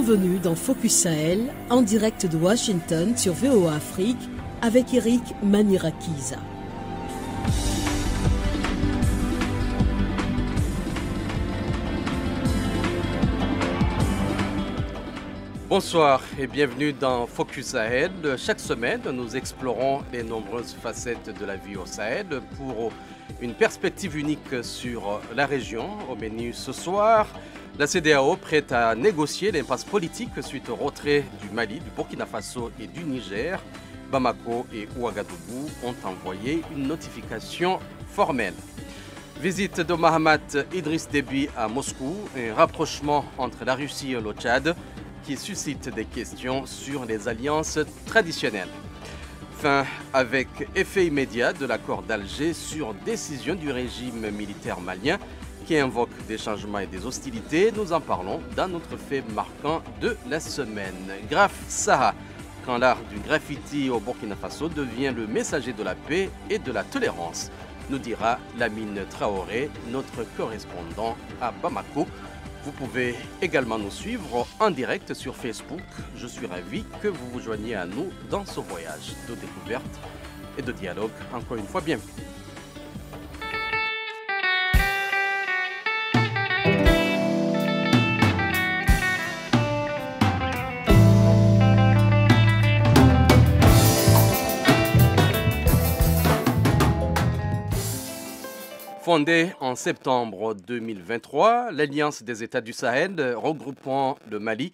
Bienvenue dans Focus Sahel, en direct de Washington sur VOA Afrique, avec Eric Manirakiza. Bonsoir et bienvenue dans Focus Sahel. Chaque semaine, nous explorons les nombreuses facettes de la vie au Sahel pour une perspective unique sur la région. Au menu ce soir, la CEDEAO prête à négocier l'impasse politique suite au retrait du Mali, du Burkina Faso et du Niger. Bamako et Ouagadougou ont envoyé une notification formelle. Visite de Mohamed Idriss Déby à Moscou, un rapprochement entre la Russie et le Tchad qui suscite des questions sur les alliances traditionnelles. Fin avec effet immédiat de l'accord d'Alger sur décision du régime militaire malien qui invoque des changements et des hostilités. Nous en parlons dans notre fait marquant de la semaine. Graf Saha, quand l'art du graffiti au Burkina Faso devient le messager de la paix et de la tolérance, nous dira Lamine Traoré, notre correspondant à Bamako. Vous pouvez également nous suivre en direct sur Facebook. Je suis ravi que vous vous joigniez à nous dans ce voyage de découverte et de dialogue. Encore une fois, bienvenue. Fondée en septembre 2023, l'Alliance des États du Sahel, regroupant le Mali,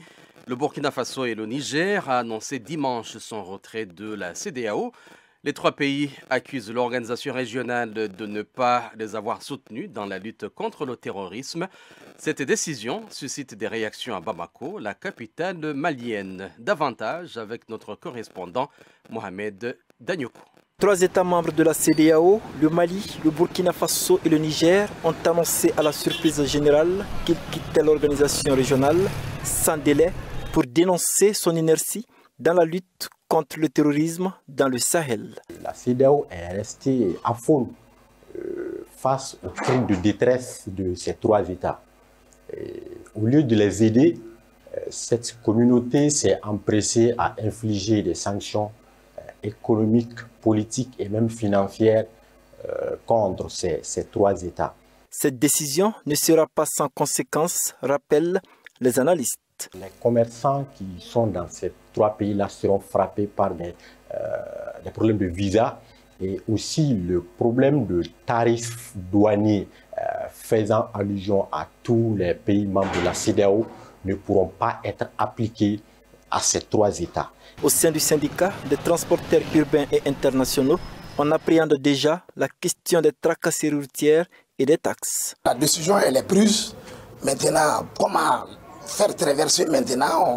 le Burkina Faso et le Niger, a annoncé dimanche son retrait de la CEDEAO. Les trois pays accusent l'organisation régionale de ne pas les avoir soutenus dans la lutte contre le terrorisme. Cette décision suscite des réactions à Bamako, la capitale malienne. Davantage avec notre correspondant Mohamed Danyoko. 3 États membres de la CEDEAO, le Mali, le Burkina Faso et le Niger, ont annoncé à la surprise générale qu'ils quittaient l'organisation régionale sans délai pour dénoncer son inertie dans la lutte contre le terrorisme dans le Sahel. La CEDEAO est restée à fond face aux cris de détresse de ces 3 États. Au lieu de les aider, cette communauté s'est empressée à infliger des sanctions économiques, politiques et même financières contre ces 3 États. Cette décision ne sera pas sans conséquences, rappellent les analystes. Les commerçants qui sont dans ces 3 pays-là seront frappés par des problèmes de visa et aussi le problème de tarifs douaniers faisant allusion à tous les pays membres de la CEDEAO ne pourront pas être appliqués à ces 3 États. Au sein du syndicat des transporteurs urbains et internationaux, on appréhende déjà la question des tracasseries routières et des taxes. La décision elle est prise. Maintenant, comment faire traverser maintenant,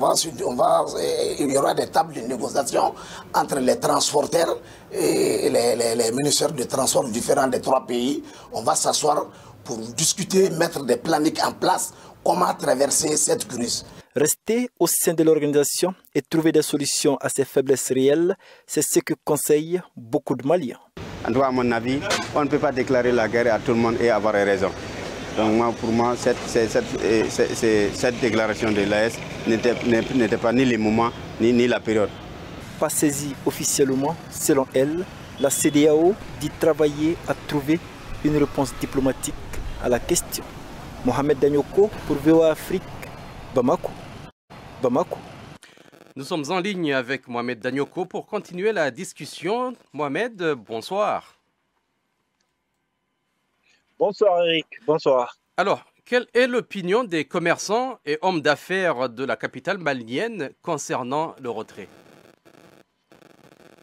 il y aura des tables de négociation entre les transporteurs et les ministères de transport différents des 3 pays. On va s'asseoir pour discuter, mettre des plannings en place, comment traverser cette crise. Rester au sein de l'organisation et trouver des solutions à ces faiblesses réelles, c'est ce que conseillent beaucoup de Maliens. En tout cas, à mon avis, on ne peut pas déclarer la guerre à tout le monde et avoir raison. Donc pour moi, cette déclaration de l'AS n'était pas ni le moment ni la période. Pas saisie officiellement, selon elle, la CEDEAO dit travailler à trouver une réponse diplomatique à la question. Mohamed Danyoko pour VOA Afrique, Bamako. Nous sommes en ligne avec Mohamed Danyoko pour continuer la discussion. Mohamed, bonsoir. Bonsoir Eric, bonsoir. Alors, quelle est l'opinion des commerçants et hommes d'affaires de la capitale malienne concernant le retrait ?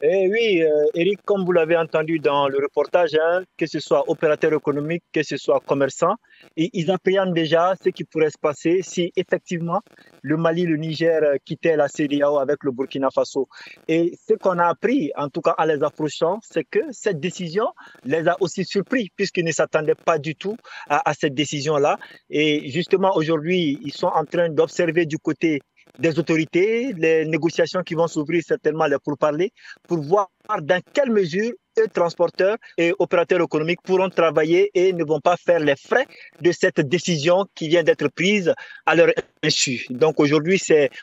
Eh oui, Eric, comme vous l'avez entendu dans le reportage, que ce soit opérateur économique, que ce soit commerçant, ils appréhendent déjà ce qui pourrait se passer si effectivement le Mali, le Niger quittaient la CEDEAO avec le Burkina Faso. Et ce qu'on a appris, en tout cas en les approchant, c'est que cette décision les a aussi surpris puisqu'ils ne s'attendaient pas du tout à cette décision-là. Et justement, aujourd'hui, ils sont en train d'observer du côté des autorités, les négociations qui vont s'ouvrir certainement les pourparlers pour voir dans quelle mesure eux, transporteurs et opérateurs économiques, pourront travailler et ne vont pas faire les frais de cette décision qui vient d'être prise à leur insu. Donc aujourd'hui,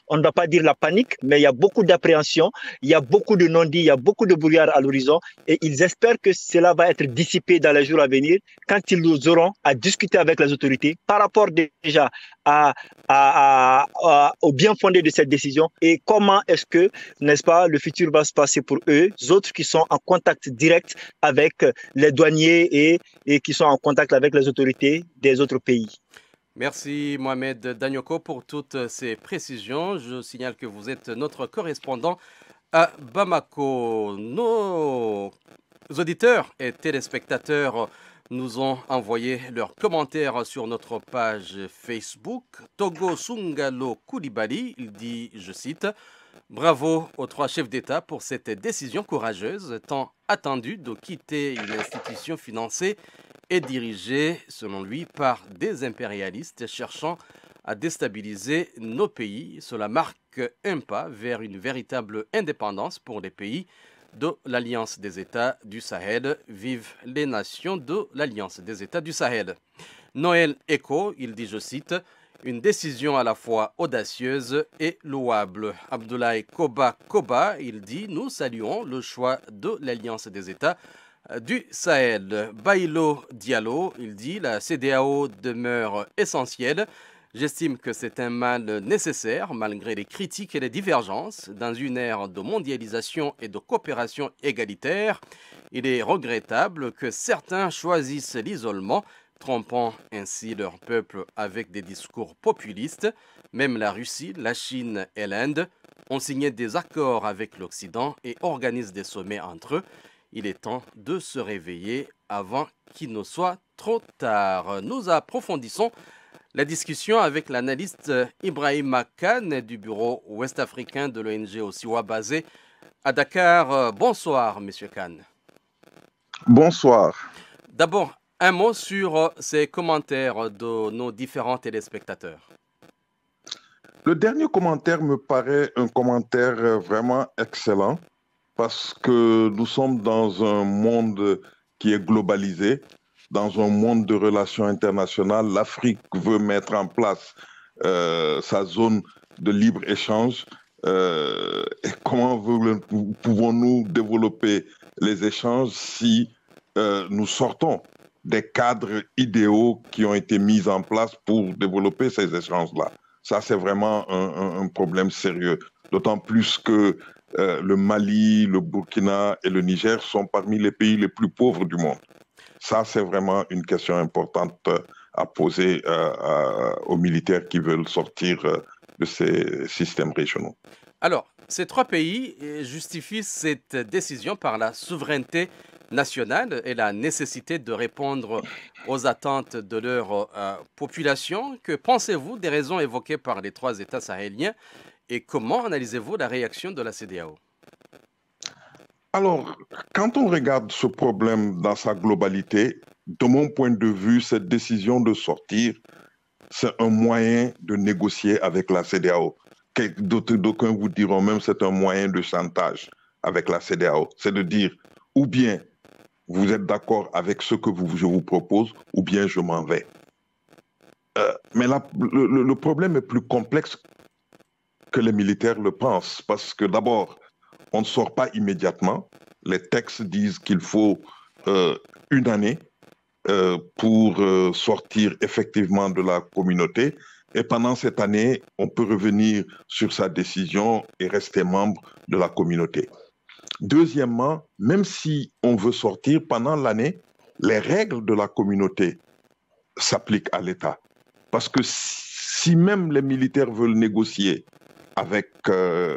on ne va pas dire la panique, mais il y a beaucoup d'appréhension, il y a beaucoup de non-dits, il y a beaucoup de brouillard à l'horizon et ils espèrent que cela va être dissipé dans les jours à venir quand ils auront à discuter avec les autorités par rapport déjà au bien fondé de cette décision et comment est-ce que, n'est-ce pas, le futur va se passer pour eux, autres qui sont en contact direct avec les douaniers et qui sont en contact avec les autorités des autres pays. Merci Mohamed Danyoko pour toutes ces précisions. Je signale que vous êtes notre correspondant à Bamako. Nos auditeurs et téléspectateurs nous ont envoyé leurs commentaires sur notre page Facebook. Togo Sungalo Koulibaly, il dit, je cite, « Bravo aux 3 chefs d'État pour cette décision courageuse, tant attendue de quitter une institution financée et dirigée, selon lui, par des impérialistes cherchant à déstabiliser nos pays. Cela marque un pas vers une véritable indépendance pour les pays de l'Alliance des États du Sahel. Vive les nations de l'Alliance des États du Sahel. » Noël Eko, il dit, je cite, « Une décision à la fois audacieuse et louable. » Abdoulaye Koba, il dit, « Nous saluons le choix de l'Alliance des États du Sahel. » Bailo Diallo, il dit, « La CEDEAO demeure essentielle. J'estime que c'est un mal nécessaire malgré les critiques et les divergences. Dans une ère de mondialisation et de coopération égalitaire, il est regrettable que certains choisissent l'isolement, trompant ainsi leur peuple avec des discours populistes. Même la Russie, la Chine et l'Inde ont signé des accords avec l'Occident et organisent des sommets entre eux. Il est temps de se réveiller avant qu'il ne soit trop tard. Nous approfondissons la discussion avec l'analyste Ibrahima Kane du bureau ouest-africain de l'ONG Osiwa basé à Dakar. Bonsoir, Monsieur Kane. Bonsoir. D'abord, un mot sur ces commentaires de nos différents téléspectateurs. Le dernier commentaire me paraît un commentaire vraiment excellent parce que nous sommes dans un monde qui est globalisé, dans un monde de relations internationales. L'Afrique veut mettre en place sa zone de libre-échange. Et comment pouvons-nous développer les échanges si nous sortons des cadres idéaux qui ont été mis en place pour développer ces échanges-là? Ça, c'est vraiment un problème sérieux. D'autant plus que le Mali, le Burkina et le Niger sont parmi les pays les plus pauvres du monde. Ça, c'est vraiment une question importante à poser aux militaires qui veulent sortir de ces systèmes régionaux. Alors, ces 3 pays justifient cette décision par la souveraineté nationale et la nécessité de répondre aux attentes de leur population. Que pensez-vous des raisons évoquées par les 3 États sahéliens et comment analysez-vous la réaction de la CEDEAO? Alors, quand on regarde ce problème dans sa globalité, de mon point de vue, cette décision de sortir, c'est un moyen de négocier avec la CEDEAO. D'aucuns vous diront même que c'est un moyen de chantage avec la CEDEAO. C'est de dire, ou bien vous êtes d'accord avec ce que je vous propose, ou bien je m'en vais. Mais le problème est plus complexe que les militaires le pensent, parce que d'abord, on ne sort pas immédiatement. Les textes disent qu'il faut 1 année pour sortir effectivement de la communauté. Et pendant cette année, on peut revenir sur sa décision et rester membre de la communauté. Deuxièmement, même si on veut sortir pendant l'année, les règles de la communauté s'appliquent à l'État. Parce que si même les militaires veulent négocier avec la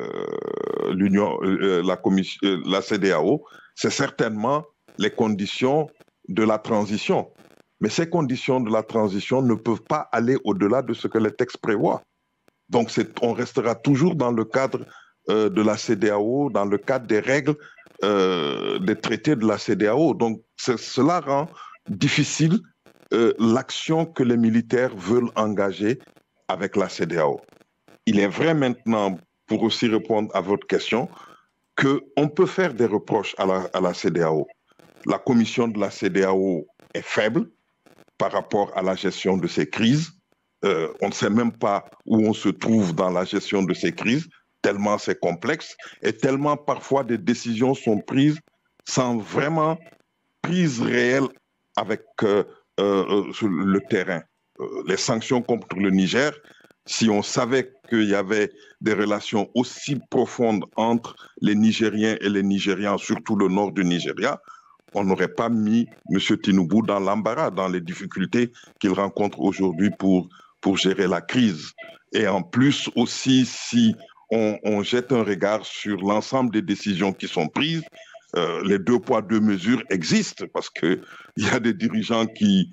CEDEAO, c'est certainement les conditions de la transition. Mais ces conditions de la transition ne peuvent pas aller au-delà de ce que les textes prévoient. Donc on restera toujours dans le cadre de la CEDEAO, dans le cadre des règles des traités de la CEDEAO. Donc cela rend difficile l'action que les militaires veulent engager avec la CEDEAO. Il est vrai maintenant, pour aussi répondre à votre question, qu'on peut faire des reproches à la CEDEAO. La commission de la CEDEAO est faible par rapport à la gestion de ces crises. On ne sait même pas où on se trouve dans la gestion de ces crises, tellement c'est complexe et tellement parfois des décisions sont prises sans vraiment prise réelle avec le terrain. Les sanctions contre le Niger, si on savait qu'il y avait des relations aussi profondes entre les Nigériens et les Nigérians, surtout le nord du Nigeria, on n'aurait pas mis M. Tinubu dans l'embarras, dans les difficultés qu'il rencontre aujourd'hui pour gérer la crise. Et en plus aussi, si on jette un regard sur l'ensemble des décisions qui sont prises, les 2 poids 2 mesures existent parce qu'il y a des dirigeants qui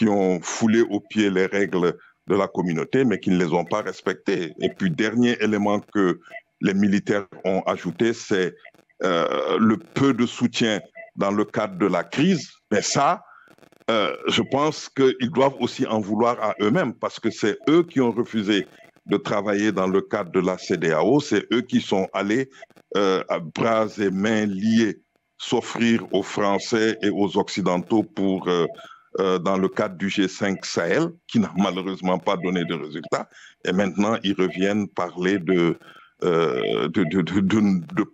ont foulé aux pieds les règles de la communauté, mais qui ne les ont pas respectées. Et puis, dernier élément que les militaires ont ajouté, c'est le peu de soutien dans le cadre de la crise. Mais ça, je pense qu'ils doivent aussi en vouloir à eux-mêmes parce que c'est eux qui ont refusé de travailler dans le cadre de la CEDEAO. C'est eux qui sont allés à bras et mains liés s'offrir aux Français et aux Occidentaux pour, dans le cadre du G5 Sahel, qui n'a malheureusement pas donné de résultats. Et maintenant, ils reviennent parler de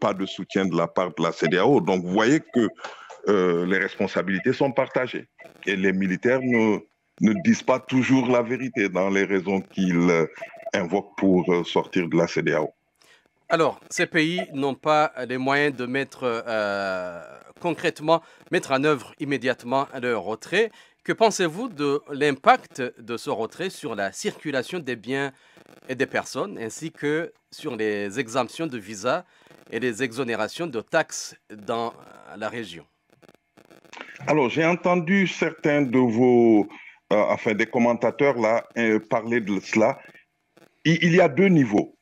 pas de soutien de la part de la CEDEAO. Donc, vous voyez que les responsabilités sont partagées. Et les militaires ne disent pas toujours la vérité dans les raisons qu'ils invoquent pour sortir de la CEDEAO. Alors, ces pays n'ont pas les moyens de concrètement mettre en œuvre immédiatement leur retrait. Que pensez-vous de l'impact de ce retrait sur la circulation des biens et des personnes, ainsi que sur les exemptions de visa et les exonérations de taxes dans la région? Alors, j'ai entendu certains de vos, des commentateurs là, parler de cela. Il y a 2 niveaux.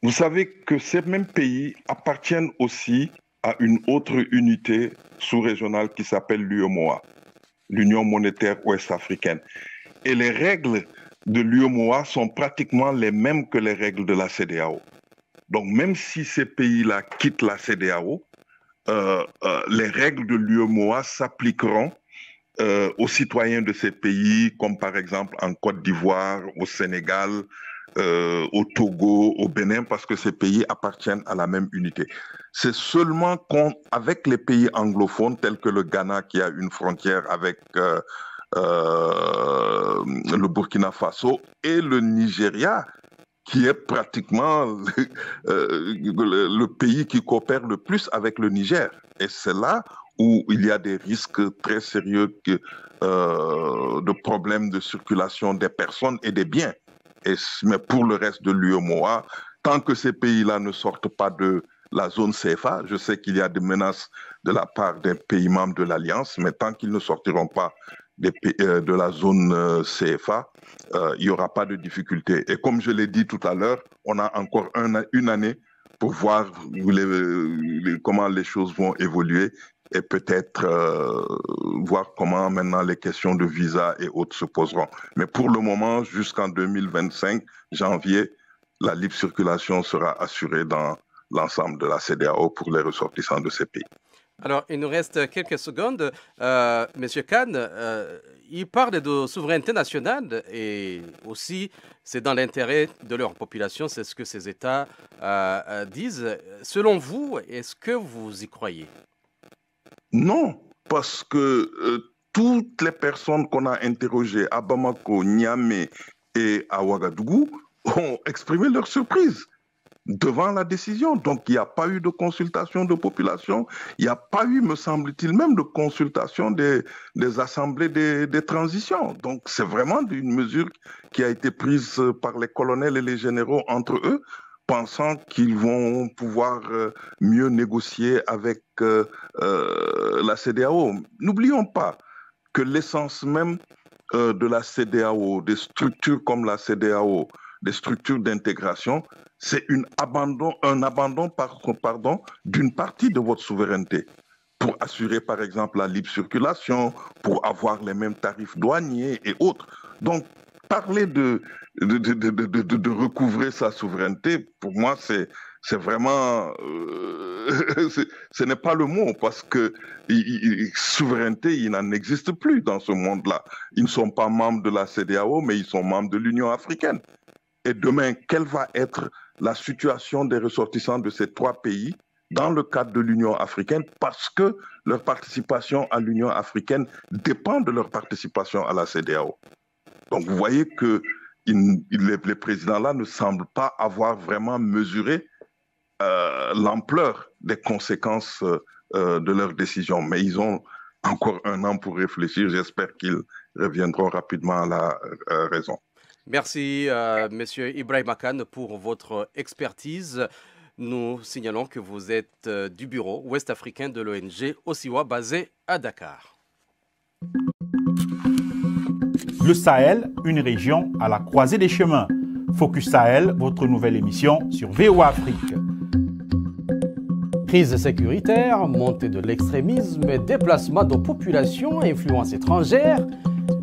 Vous savez que ces mêmes pays appartiennent aussi à une autre unité sous-régionale qui s'appelle l'UEMOA, l'Union monétaire ouest-africaine. Et les règles de l'UEMOA sont pratiquement les mêmes que les règles de la CEDEAO. Donc même si ces pays-là quittent la CEDEAO, les règles de l'UEMOA s'appliqueront aux citoyens de ces pays, comme par exemple en Côte d'Ivoire, au Sénégal, au Togo, au Bénin, parce que ces pays appartiennent à la même unité. C'est seulement avec les pays anglophones, tels que le Ghana, qui a une frontière avec le Burkina Faso, et le Nigeria, qui est pratiquement le pays qui coopère le plus avec le Niger. Et c'est là où il y a des risques très sérieux de problèmes de circulation des personnes et des biens. Mais pour le reste de l'UEMOA, tant que ces pays-là ne sortent pas de la zone CFA, je sais qu'il y a des menaces de la part des pays membres de l'Alliance, mais tant qu'ils ne sortiront pas de la zone CFA, il n'y aura pas de difficulté. Et comme je l'ai dit tout à l'heure, on a encore une année pour voir comment les choses vont évoluer et peut-être voir comment maintenant les questions de visa et autres se poseront. Mais pour le moment, jusqu'en 2025, janvier, la libre circulation sera assurée dans l'ensemble de la CEDEAO pour les ressortissants de ces pays. Alors, il nous reste quelques secondes. Monsieur Kane, il parle de souveraineté nationale et aussi c'est dans l'intérêt de leur population, c'est ce que ces États disent. Selon vous, est-ce que vous y croyez? Non, parce que toutes les personnes qu'on a interrogées à Bamako, Niamey et à Ouagadougou ont exprimé leur surprise devant la décision. Donc, il n'y a pas eu de consultation de population. Il n'y a pas eu, me semble-t-il, même de consultation des assemblées des transitions. Donc, c'est vraiment une mesure qui a été prise par les colonels et les généraux entre eux, pensant qu'ils vont pouvoir mieux négocier avec la CEDEAO. N'oublions pas que l'essence même de la CEDEAO, des structures comme la CEDEAO, des structures d'intégration, c'est un abandon d'une partie de votre souveraineté pour assurer par exemple la libre circulation, pour avoir les mêmes tarifs douaniers et autres. Donc, parler de recouvrer sa souveraineté, pour moi, c'est vraiment... ce n'est pas le mot, parce que souveraineté, il n'en existe plus dans ce monde-là. Ils ne sont pas membres de la CEDEAO, mais ils sont membres de l'Union africaine. Et demain, quelle va être la situation des ressortissants de ces 3 pays dans le cadre de l'Union africaine, parce que leur participation à l'Union africaine dépend de leur participation à la CEDEAO. Donc vous voyez que les présidents-là ne semblent pas avoir vraiment mesuré l'ampleur des conséquences de leurs décisions. Mais ils ont encore 1 an pour réfléchir. J'espère qu'ils reviendront rapidement à la raison. Merci, Monsieur Ibrahima Kane, pour votre expertise. Nous signalons que vous êtes du bureau ouest-africain de l'ONG Osiwa, basé à Dakar. Le Sahel, une région à la croisée des chemins. Focus Sahel, votre nouvelle émission sur VOA Afrique. Crise sécuritaire, montée de l'extrémisme et déplacement de populations à influence étrangère,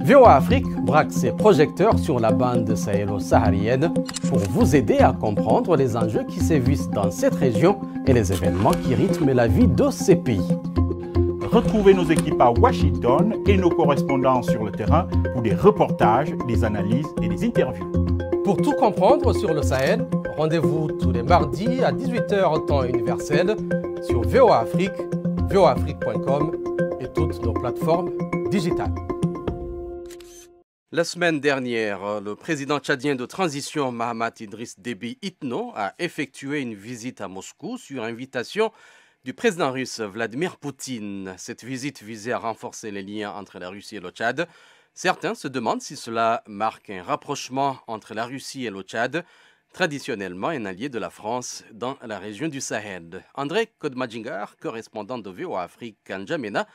VOA Afrique braque ses projecteurs sur la bande sahélo-saharienne pour vous aider à comprendre les enjeux qui sévissent dans cette région et les événements qui rythment la vie de ces pays. Retrouvez nos équipes à Washington et nos correspondants sur le terrain pour des reportages, des analyses et des interviews. Pour tout comprendre sur le Sahel, rendez-vous tous les mardis à 18h temps universel sur VOA Afrique, voaafrique.com et toutes nos plateformes digitales. La semaine dernière, le président tchadien de transition Mahamat Idriss Déby Itno a effectué une visite à Moscou sur invitation du président russe Vladimir Poutine. Cette visite visait à renforcer les liens entre la Russie et le Tchad. Certains se demandent si cela marque un rapprochement entre la Russie et le Tchad, traditionnellement un allié de la France dans la région du Sahel. André Kodmadjingar, correspondant de VOA Afrique à N'Djamena,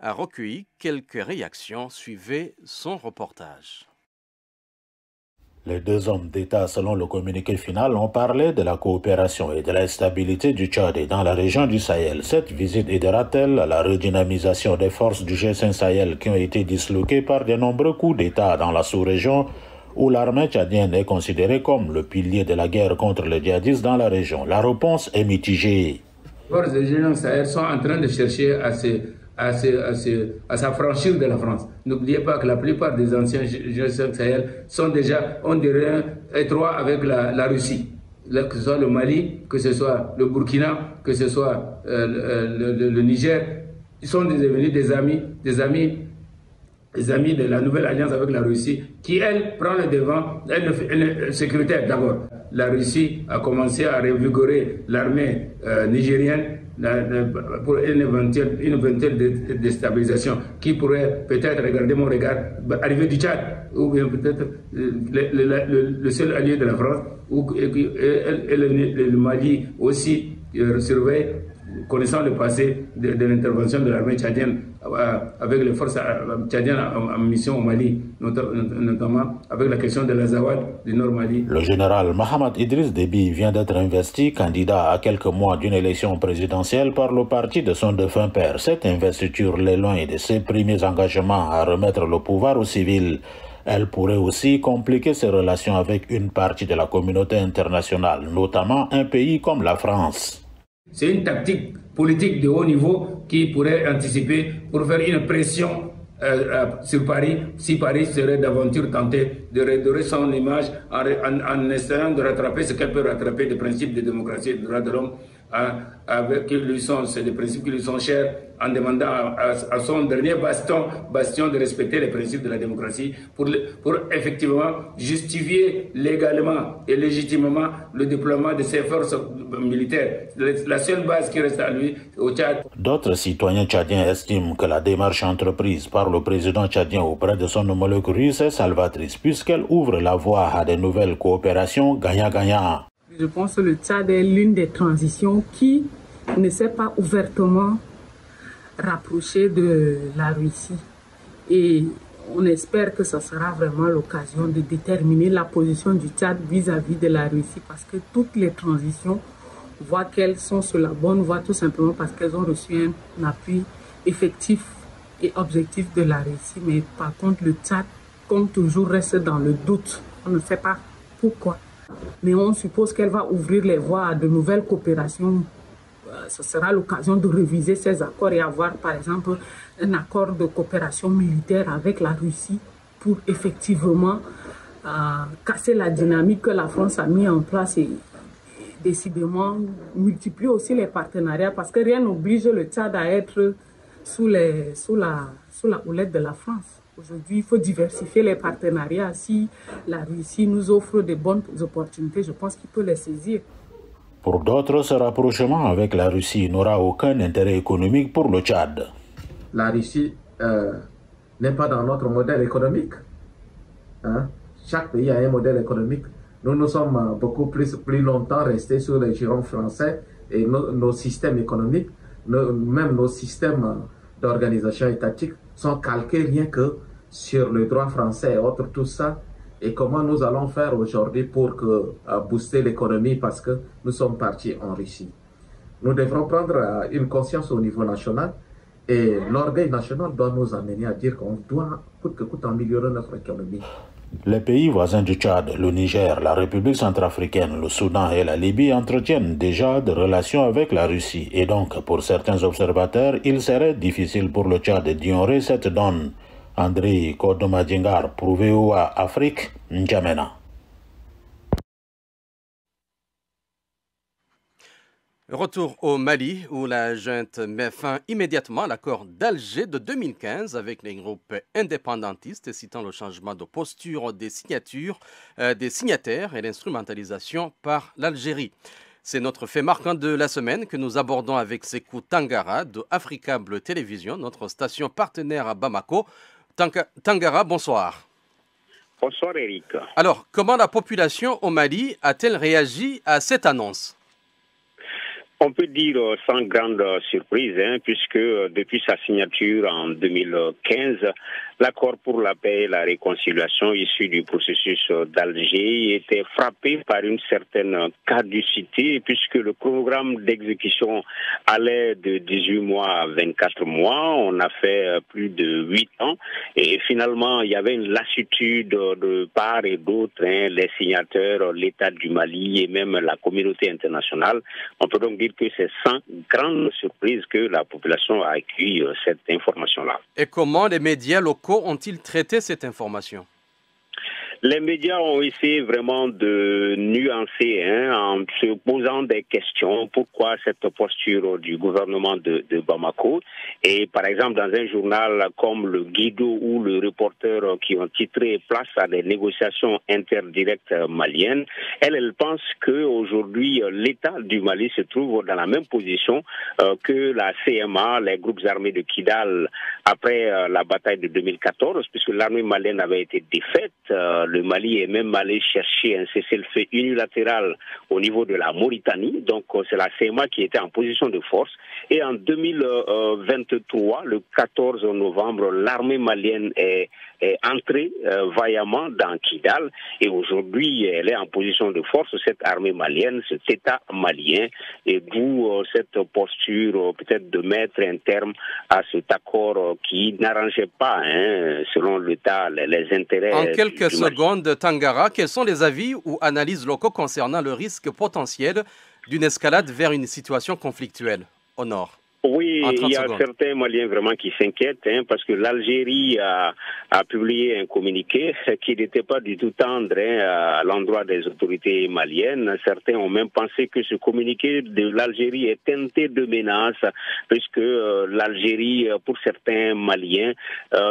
a recueilli quelques réactions. Suivez son reportage. Les 2 hommes d'État, selon le communiqué final, ont parlé de la coopération et de la stabilité du Tchad et dans la région du Sahel. Cette visite aidera-t-elle à la redynamisation des forces du G5 Sahel qui ont été disloquées par de nombreux coups d'État dans la sous-région où l'armée tchadienne est considérée comme le pilier de la guerre contre les djihadistes dans la région? La réponse est mitigée. Les forces du G5 Sahel sont en train de chercher à s'affranchir de la France. N'oubliez pas que la plupart des anciens G5 Sahel sont déjà, ont des liens étroits avec la Russie. Que ce soit le Mali, que ce soit le Burkina, que ce soit le Niger, ils sont devenus des amis de la nouvelle alliance avec la Russie, qui elle prend le devant, elle sécuritaire d'abord. La Russie a commencé à revigorer l'armée nigérienne pour une éventuelle déstabilisation qui pourrait peut-être, regardez mon regard, arriver du Tchad, ou bien peut-être le seul allié de la France, et le Mali aussi surveille, connaissant le passé de l'intervention de l'armée tchadienne avec les forces tchadiennes en mission au Mali, notamment avec la question de l'Azawad du Nord Mali. Le général Mahamat Idriss Déby vient d'être investi candidat à quelques mois d'une élection présidentielle par le parti de son défunt père. Cette investiture l'éloigne de ses premiers engagements à remettre le pouvoir aux civils. Elle pourrait aussi compliquer ses relations avec une partie de la communauté internationale, notamment un pays comme la France. C'est une tactique politique de haut niveau qui pourrait anticiper pour faire une pression sur Paris, si Paris serait d'aventure tenté de redorer son image en essayant de rattraper ce qu'elle peut rattraper des principes de démocratie et de droits de l'homme, c'est des principes qui lui sont chers, en demandant à son dernier bastion de respecter les principes de la démocratie pour effectivement justifier légalement et légitimement le déploiement de ses forces militaires. La seule base qui reste à lui au Tchad. D'autres citoyens tchadiens estiment que la démarche entreprise par le président tchadien auprès de son homologue russe est salvatrice puisqu'elle ouvre la voie à de nouvelles coopérations gagnant-gagnant. Je pense que le Tchad est l'une des transitions qui ne s'est pas ouvertement rapprochée de la Russie. Et on espère que ce sera vraiment l'occasion de déterminer la position du Tchad vis-à-vis de la Russie, parce que toutes les transitions voient qu'elles sont sur la bonne voie tout simplement parce qu'elles ont reçu un appui effectif et objectif de la Russie. Mais par contre, le Tchad, comme toujours, reste dans le doute. On ne sait pas pourquoi Mais on suppose qu'elle va ouvrir les voies à de nouvelles coopérations. Ce sera l'occasion de réviser ces accords et avoir, par exemple, un accord de coopération militaire avec la Russie pour effectivement casser la dynamique que la France a mis en place et décidément multiplier aussi les partenariats parce que rien n'oblige le Tchad à être sous la houlette de la France. Aujourd'hui, il faut diversifier les partenariats. Si la Russie nous offre de bonnes opportunités, je pense qu'il peut les saisir. Pour d'autres, ce rapprochement avec la Russie n'aura aucun intérêt économique pour le Tchad. La Russie n'est pas dans notre modèle économique. Hein? Chaque pays a un modèle économique. Nous sommes beaucoup plus longtemps restés sur les girons français et nos systèmes économiques, même nos systèmes d'organisation étatique sont calqués rien que sur le droit français et autres, tout ça. Et comment nous allons faire aujourd'hui pour booster l'économie parce que nous sommes partis en Russie. Nous devrons prendre une conscience au niveau national et l'orgueil national doit nous amener à dire qu'on doit coûte que coûte améliorer notre économie. Les pays voisins du Tchad, le Niger, la République centrafricaine, le Soudan et la Libye entretiennent déjà des relations avec la Russie. Et donc, pour certains observateurs, il serait difficile pour le Tchad d'ignorer cette donne. André Kodomadjengar pour VOA Afrique, N'Djamena. Retour au Mali, où la junte met fin immédiatement à l'accord d'Alger de 2015 avec les groupes indépendantistes, citant le changement de posture des signataires et l'instrumentalisation par l'Algérie. C'est notre fait marquant de la semaine que nous abordons avec Sekou Tangara de Africable Télévision, notre station partenaire à Bamako. Tangara, bonsoir. Bonsoir Eric. Alors, comment la population au Mali a-t-elle réagi à cette annonce ? On peut dire sans grande surprise, puisque depuis sa signature en 2015, l'accord pour la paix et la réconciliation issu du processus d'Alger était frappé par une certaine caducité, puisque le programme d'exécution allait de 18 mois à 24 mois. On a fait plus de 8 ans et finalement, il y avait une lassitude de part et d'autre, les signataires, l'État du Mali et même la communauté internationale. On peut donc dire que c'est sans grande surprise que la population a accueilli cette information-là. Et comment les médias locaux ont-ils traité cette information ? Les médias ont essayé vraiment de nuancer en se posant des questions. Pourquoi cette posture du gouvernement de Bamako? Et par exemple, dans un journal comme le Guido ou le Reporter qui ont titré « Place à des négociations interdirectes maliennes », elle pense qu'aujourd'hui, l'État du Mali se trouve dans la même position que la CMA, les groupes armés de Kidal, après la bataille de 2014, puisque l'armée malienne avait été défaite. Le Mali est même allé chercher un cessez-le-feu unilatéral au niveau de la Mauritanie. Donc, c'est la CMA qui était en position de force. Et en 2023, le 14 novembre, l'armée malienne est entrée vaillamment dans Kidal. Et aujourd'hui, elle est en position de force, cette armée malienne, cet État malien. Et d'où cette posture, peut-être de mettre un terme à cet accord qui n'arrangeait pas, selon l'État, les intérêts. En quelques secondes, Tangara, quels sont les avis ou analyses locaux concernant le risque potentiel d'une escalade vers une situation conflictuelle au nord? Oui, il y a certains Maliens vraiment qui s'inquiètent parce que l'Algérie a publié un communiqué qui n'était pas du tout tendre à l'endroit des autorités maliennes. Certains ont même pensé que ce communiqué de l'Algérie est teinté de menaces puisque l'Algérie, pour certains Maliens,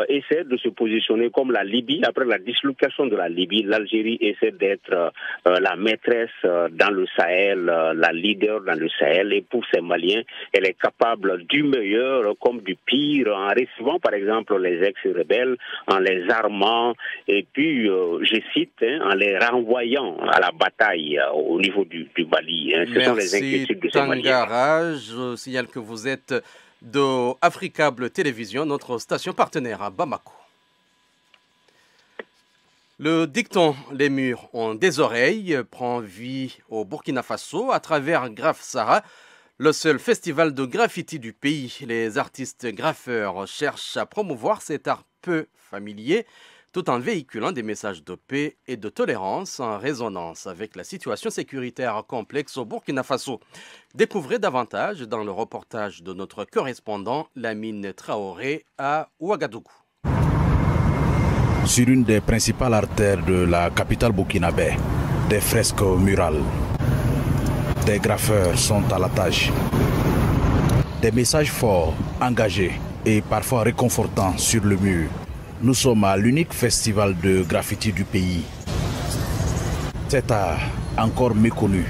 essaie de se positionner comme la Libye. Après la dislocation de la Libye, l'Algérie essaie d'être la maîtresse dans le Sahel, la leader dans le Sahel. Et pour ces Maliens, elle est capable du meilleur comme du pire, en recevant par exemple les ex-rebelles, en les armant et puis, je cite, en les renvoyant à la bataille au niveau du Mali. Ce sont les inquiétudes de ces Tangara, je signale que vous êtes de Africable Télévision, notre station partenaire à Bamako. Le dicton « Les murs ont des oreilles » prend vie au Burkina Faso à travers Graf Sahara, le seul festival de graffiti du pays. Les artistes graffeurs cherchent à promouvoir cet art peu familier tout en véhiculant des messages de paix et de tolérance en résonance avec la situation sécuritaire complexe au Burkina Faso. Découvrez davantage dans le reportage de notre correspondant Lamine Traoré à Ouagadougou. Sur une des principales artères de la capitale burkinabé, des fresques murales. Des graffeurs sont à la tâche. Des messages forts, engagés et parfois réconfortants sur le mur. Nous sommes à l'unique festival de graffiti du pays. Cet art, encore méconnu,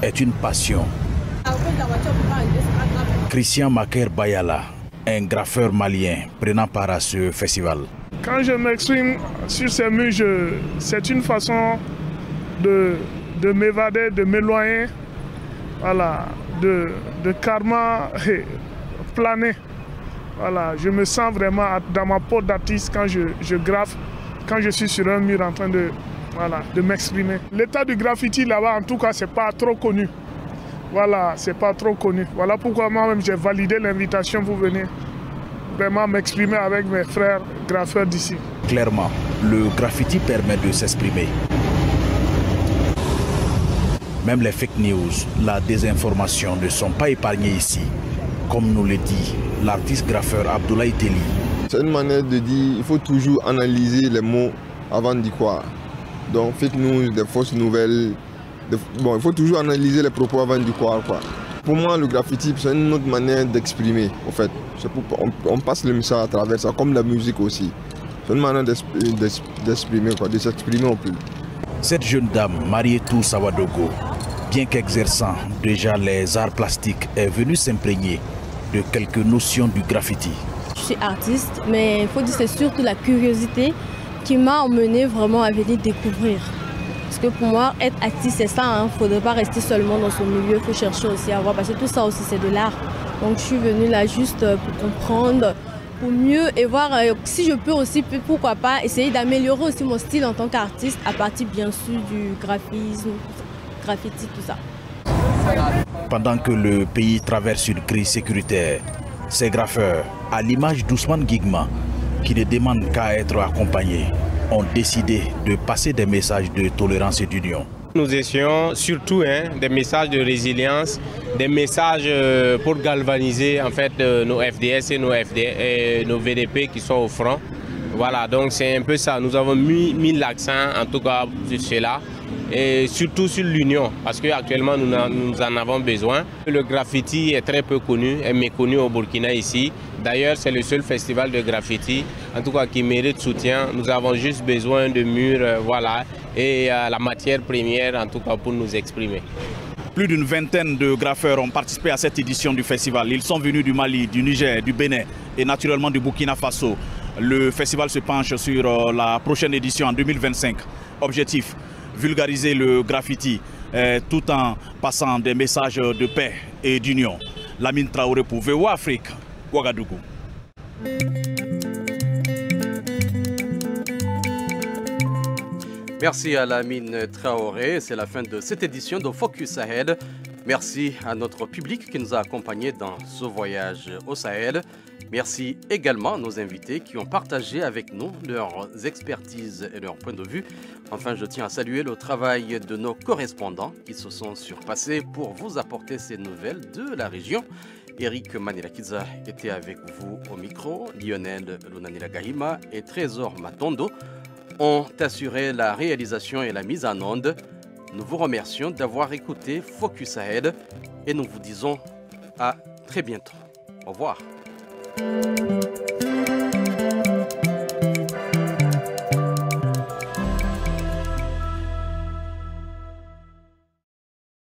est une passion. Christian Maker Bayala, un graffeur malien prenant part à ce festival. Quand je m'exprime sur ces murs, c'est une façon de m'évader, de m'éloigner, voilà, de karma planer. Voilà, je me sens vraiment dans ma peau d'artiste quand je graffe, quand je suis sur un mur en train de m'exprimer. L'état du graffiti là-bas, en tout cas, c'est pas trop connu. Voilà, c'est pas trop connu. Voilà pourquoi moi-même j'ai validé l'invitation pour venir vraiment m'exprimer avec mes frères graffeurs d'ici. Clairement, le graffiti permet de s'exprimer. Même les fake news, la désinformation ne sont pas épargnés ici. Comme nous le dit l'artiste graffeur Abdoulaye Teli. C'est une manière de dire qu'il faut toujours analyser les mots avant d'y croire. Donc fake news, des fausses nouvelles, il faut toujours analyser les propos avant d'y croire, quoi. Pour moi, le graffiti, c'est une autre manière d'exprimer, en fait. On passe le message à travers ça, comme la musique aussi. C'est une manière d'exprimer, quoi, de s'exprimer au plus. Cette jeune dame, Marietou Sawadogo, bien qu'exerçant déjà les arts plastiques, est venue s'imprégner de quelques notions du graffiti. Je suis artiste, mais il faut dire que c'est surtout la curiosité qui m'a emmené vraiment à venir découvrir. Parce que pour moi, être artiste, c'est ça, il ne faudrait pas rester seulement dans son milieu, il faut chercher aussi à voir, parce que tout ça aussi c'est de l'art. Donc je suis venue là juste pour comprendre, pour mieux et voir si je peux aussi, pourquoi pas, essayer d'améliorer aussi mon style en tant qu'artiste à partir bien sûr du graphisme, graffiti, tout ça. Pendant que le pays traverse une crise sécuritaire, ces graffeurs, à l'image d'Ousmane Guigma, qui ne demandent qu'à être accompagnés, ont décidé de passer des messages de tolérance et d'union. Nous essayons surtout des messages de résilience, des messages pour galvaniser en fait nos FDS et nos VDP qui sont au front. Voilà, donc c'est un peu ça. Nous avons mis l'accent en tout cas sur cela. Et surtout sur l'union, parce qu'actuellement nous en avons besoin. Le graffiti est très peu connu, est méconnu au Burkina ici. D'ailleurs, c'est le seul festival de graffiti, en tout cas qui mérite soutien. Nous avons juste besoin de murs, voilà, et la matière première, en tout cas, pour nous exprimer. Plus d'une vingtaine de graffeurs ont participé à cette édition du festival. Ils sont venus du Mali, du Niger, du Bénin et naturellement du Burkina Faso. Le festival se penche sur la prochaine édition en 2025. Objectif: vulgariser le graffiti tout en passant des messages de paix et d'union. Lamine Traoré pour VOA Afrique, Ouagadougou. Merci à Lamine Traoré. C'est la fin de cette édition de Focus Sahel. Merci à notre public qui nous a accompagnés dans ce voyage au Sahel. Merci également à nos invités qui ont partagé avec nous leurs expertises et leurs points de vue. Enfin, je tiens à saluer le travail de nos correspondants qui se sont surpassés pour vous apporter ces nouvelles de la région. Eric Manilakiza était avec vous au micro, Lionel Lunanila Gahima et Trésor Matondo ont assuré la réalisation et la mise en onde. Nous vous remercions d'avoir écouté Focus Sahel et nous vous disons à très bientôt. Au revoir.